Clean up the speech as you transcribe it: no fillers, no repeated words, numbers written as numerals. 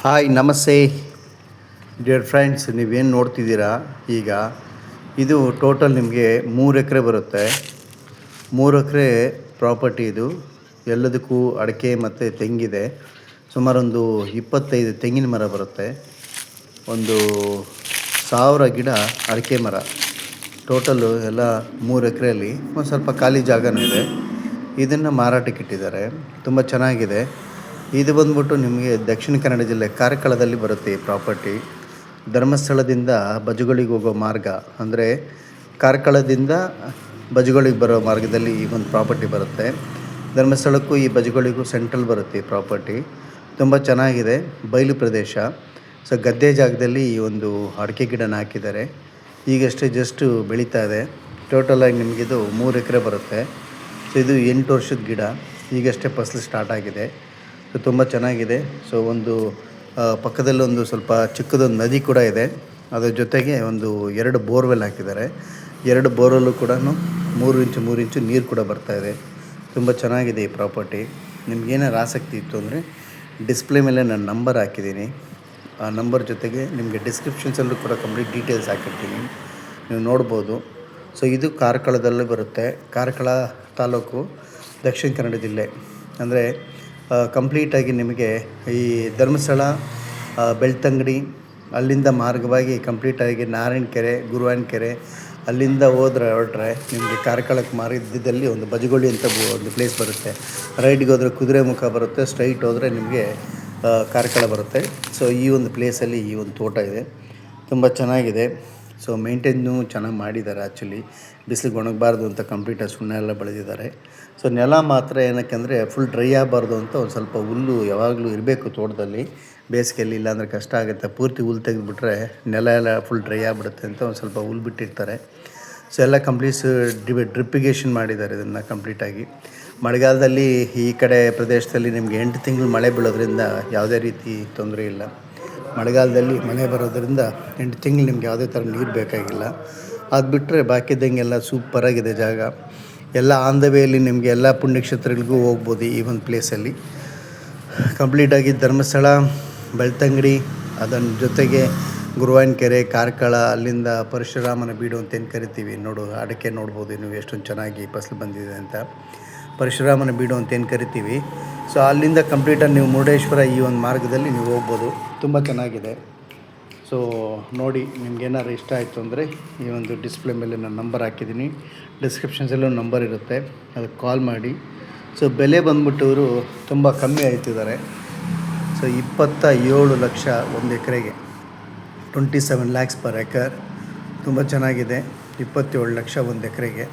Hi ನಮಸ್ತೆ dear friends, ನೀವೇನು ನೋಡ್ತಿದ್ದೀರಾ ಈಗ. ಇದು ಟೋಟಲ್ ನಿಮಗೆ 3 ಎಕರೆ ಬರುತ್ತೆ. 3 ಎಕರೆ ಪ್ರಾಪರ್ಟಿ ಇದು. ಎಲ್ಲದಕ್ಕೂ ಅಡಿಕೆ ಮತ್ತು ತೆಂಗಿದೆ. ಸುಮಾರೊಂದು 25 ತೆಂಗಿನ ಮರ ಬರುತ್ತೆ. ಒಂದು 1000 ಗಿಡ ಅಡಿಕೆ ಮರ. ಟೋಟಲ್ಲು ಎಲ್ಲ 3 ಎಕರೆಯಲ್ಲಿ ಒಂದು ಸ್ವಲ್ಪ ಖಾಲಿ ಜಾಗನೂ ಇದೆ. ಇದನ್ನು ಮಾರಾಟಕ್ಕೆ ಇಟ್ಟಿದ್ದಾರೆ. ತುಂಬ ಚೆನ್ನಾಗಿದೆ. ಇದು ಬಂದ್ಬಿಟ್ಟು ನಿಮಗೆ ದಕ್ಷಿಣ ಕನ್ನಡ ಜಿಲ್ಲೆ ಕಾರ್ಕಳದಲ್ಲಿ ಬರುತ್ತೆ ಈ ಪ್ರಾಪರ್ಟಿ. ಧರ್ಮಸ್ಥಳದಿಂದ ಬಜುಗಳಿಗೆ ಹೋಗೋ ಮಾರ್ಗ, ಅಂದರೆ ಕಾರ್ಕಳದಿಂದ ಬಜುಗಳಿಗೆ ಬರೋ ಮಾರ್ಗದಲ್ಲಿ ಈ ಒಂದು ಪ್ರಾಪರ್ಟಿ ಬರುತ್ತೆ. ಧರ್ಮಸ್ಥಳಕ್ಕೂ ಈ ಬಜುಗಳಿಗೂ ಸೆಂಟ್ರಲ್ ಬರುತ್ತೆ ಈ ಪ್ರಾಪರ್ಟಿ. ತುಂಬ ಚೆನ್ನಾಗಿದೆ, ಬಯಲು ಪ್ರದೇಶ. ಸೊ ಗದ್ದೆ ಜಾಗದಲ್ಲಿ ಈ ಒಂದು ಅಡಿಕೆ ಗಿಡನ ಹಾಕಿದ್ದಾರೆ. ಈಗಷ್ಟೇ ಜಸ್ಟು ಬೆಳೀತಾ ಇದೆ. ಟೋಟಲಾಗಿ ನಿಮಗಿದು 3 ಎಕರೆ ಬರುತ್ತೆ. ಸೊ ಇದು 8 ವರ್ಷದ ಗಿಡ. ಈಗಷ್ಟೇ ಫಸಲು ಸ್ಟಾರ್ಟ್ ಆಗಿದೆ. ಸೊ ತುಂಬ ಚೆನ್ನಾಗಿದೆ. ಸೊ ಒಂದು ಪಕ್ಕದಲ್ಲೊಂದು ಸ್ವಲ್ಪ ಚಿಕ್ಕದೊಂದು ನದಿ ಕೂಡ ಇದೆ. ಅದರ ಜೊತೆಗೆ ಒಂದು 2 ಬೋರ್ವೆಲ್ ಹಾಕಿದ್ದಾರೆ. 2 ಬೋರ್ವೆಲ್ಲು ಕೂಡ 3 ಇಂಚು 3 ಇಂಚು ನೀರು ಕೂಡ ಬರ್ತಾಯಿದೆ. ತುಂಬ ಚೆನ್ನಾಗಿದೆ ಈ ಪ್ರಾಪರ್ಟಿ. ನಿಮ್ಗೇನಾರು ಆಸಕ್ತಿ ಇತ್ತು ಅಂದರೆ ಡಿಸ್ಪ್ಲೇ ಮೇಲೆ ನಾನು ನಂಬರ್ ಹಾಕಿದ್ದೀನಿ. ಆ ನಂಬರ್ ಜೊತೆಗೆ ನಿಮಗೆ ಡಿಸ್ಕ್ರಿಪ್ಷನ್ಸಲ್ಲೂ ಕೂಡ ಕಂಪ್ಲೀಟ್ ಡೀಟೇಲ್ಸ್ ಹಾಕಿರ್ತೀನಿ, ನೀವು ನೋಡ್ಬೋದು. ಸೊ ಇದು ಕಾರ್ಕಳದಲ್ಲೇ ಬರುತ್ತೆ. ಕಾರ್ಕಳ ತಾಲೂಕು, ದಕ್ಷಿಣ ಕನ್ನಡ ಜಿಲ್ಲೆ. ಅಂದರೆ ಕಂಪ್ಲೀಟಾಗಿ ನಿಮಗೆ ಈ ಧರ್ಮಸ್ಥಳ, ಬೆಳ್ತಂಗಡಿ, ಅಲ್ಲಿಂದ ಮಾರ್ಗವಾಗಿ ಕಂಪ್ಲೀಟಾಗಿ ನಾರಾಯಣಕೆರೆ, ಗುರುವಾಯನಕೆರೆ, ಅಲ್ಲಿಂದ ಹೊರಟ್ರೆ ನಿಮಗೆ ಕಾರ್ಕಳಕ್ಕೆ ಮಾರ್ಗದಲ್ಲಿ ಒಂದು ಬಜಗೊಳ್ಳಿ ಅಂತ ಒಂದು ಪ್ಲೇಸ್ ಬರುತ್ತೆ. ರೈಟ್ಗೆ ಹೋದರೆ ಕುದುರೆಮುಖ ಬರುತ್ತೆ, ಸ್ಟ್ರೈಟ್ ಹೋದರೆ ನಿಮಗೆ ಕಾರ್ಕಳ ಬರುತ್ತೆ. ಸೊ ಈ ಒಂದು ಪ್ಲೇಸಲ್ಲಿ ಈ ಒಂದು ತೋಟ ಇದೆ. ತುಂಬ ಚೆನ್ನಾಗಿದೆ. ಸೊ ಮೇಂಟೈನು ಚೆನ್ನಾಗಿ ಮಾಡಿದ್ದಾರೆ. ಆ್ಯಕ್ಚುಲಿ ಬಿಸಿಲಿಗೆ ಒಣಗಬಾರ್ದು ಅಂತ ಕಂಪ್ಲೀಟಾಗಿ ಸುಣ್ಣ ಎಲ್ಲ ಬೆಳೆದಿದ್ದಾರೆ. ಸೊ ನೆಲ ಮಾತ್ರ ಏನಕ್ಕೆಂದರೆ ಫುಲ್ ಡ್ರೈ ಆಗಬಾರ್ದು ಅಂತ ಒಂದು ಸ್ವಲ್ಪ ಹುಲ್ಲು ಯಾವಾಗಲೂ ಇರಬೇಕು ತೋಟದಲ್ಲಿ. ಬೇಸಿಗೆಯಲ್ಲಿ ಇಲ್ಲಾಂದರೆ ಕಷ್ಟ ಆಗುತ್ತೆ. ಪೂರ್ತಿ ಹುಲ್ಲು ತೆಗೆದುಬಿಟ್ರೆ ನೆಲ ಎಲ್ಲ ಫುಲ್ ಡ್ರೈ ಆಗಿಬಿಡುತ್ತೆ ಅಂತ ಒಂದು ಸ್ವಲ್ಪ ಹುಲ್ಲು ಬಿಟ್ಟಿರ್ತಾರೆ. ಸೊ ಎಲ್ಲ ಡ್ರಿಪ್ಪಿಗೇಷನ್ ಮಾಡಿದ್ದಾರೆ ಇದನ್ನು ಕಂಪ್ಲೀಟಾಗಿ. ಮಳೆಗಾಲದಲ್ಲಿ ಈ ಕಡೆ ಪ್ರದೇಶದಲ್ಲಿ ನಿಮಗೆ 8 ತಿಂಗಳು ಮಳೆ ಬೀಳೋದ್ರಿಂದ ಯಾವುದೇ ರೀತಿ ತೊಂದರೆ ಇಲ್ಲ. ಮಳೆಗಾಲದಲ್ಲಿ ಮಳೆ ಬರೋದರಿಂದ 8 ತಿಂಗಳು ನಿಮ್ಗೆ ಯಾವುದೇ ಥರ ನೀರು ಬೇಕಾಗಿಲ್ಲ. ಅದು ಬಿಟ್ಟರೆ ಬಾಕಿದ್ದಂಗೆಲ್ಲ ಸೂಪರಾಗಿದೆ ಜಾಗ. ಎಲ್ಲ ಆನ್ ದ ವೇಯಲ್ಲಿ ನಿಮಗೆ ಎಲ್ಲ ಪುಣ್ಯಕ್ಷೇತ್ರಗಳಿಗೂ ಹೋಗ್ಬೋದು ಈ ಒಂದು ಪ್ಲೇಸಲ್ಲಿ. ಕಂಪ್ಲೀಟಾಗಿ ಧರ್ಮಸ್ಥಳ, ಬೆಳ್ತಂಗಡಿ, ಅದರ ಜೊತೆಗೆ ಗುರುವಾಯನಕೆರೆ, ಕಾರ್ಕಳ, ಅಲ್ಲಿಂದ ಪರಶುರಾಮನ ಬೀಡು ಅಂತೇನು ಕರಿತೀವಿ. ಅಡಿಕೆ ನೋಡ್ಬೋದು ನೀವು ಎಷ್ಟೊಂದು ಚೆನ್ನಾಗಿ ಫಸಲು ಬಂದಿದೆ ಅಂತ. ಪರಶುರಾಮನ ಬೀಡು ಅಂತೇನು ಕರಿತೀವಿ. ಸೊ ಅಲ್ಲಿಂದ ಕಂಪ್ಲೀಟಾಗಿ ನೀವು ಮುರುಡೇಶ್ವರ ಈ ಒಂದು ಮಾರ್ಗದಲ್ಲಿ ನೀವು ಹೋಗ್ಬೋದು. ತುಂಬ ಚೆನ್ನಾಗಿದೆ. ಸೊ ನೋಡಿ, ನಿಮ್ಗೇನಾದ್ರು ಇಷ್ಟ ಆಯಿತು ಅಂದರೆ ಈ ಒಂದು ಡಿಸ್ಪ್ಲೇ ಮೇಲೆ ನಾನು ನಂಬರ್ ಹಾಕಿದ್ದೀನಿ. ಡಿಸ್ಕ್ರಿಪ್ಷನ್ಸಲ್ಲೂ ನಂಬರ್ ಇರುತ್ತೆ, ಅದಕ್ಕೆ ಕಾಲ್ ಮಾಡಿ. ಸೊ ಬೆಲೆ ಬಂದ್ಬಿಟ್ಟು ಇವರು ತುಂಬ ಕಮ್ಮಿ ಆಯ್ತಿದ್ದಾರೆ. ಸೊ 27 ಲಕ್ಷ ಒಂದು ಎಕರೆಗೆ, 27 lakhs per acre. ತುಂಬ ಚೆನ್ನಾಗಿದೆ. 27 ಲಕ್ಷ ಒಂದು ಎಕರೆಗೆ.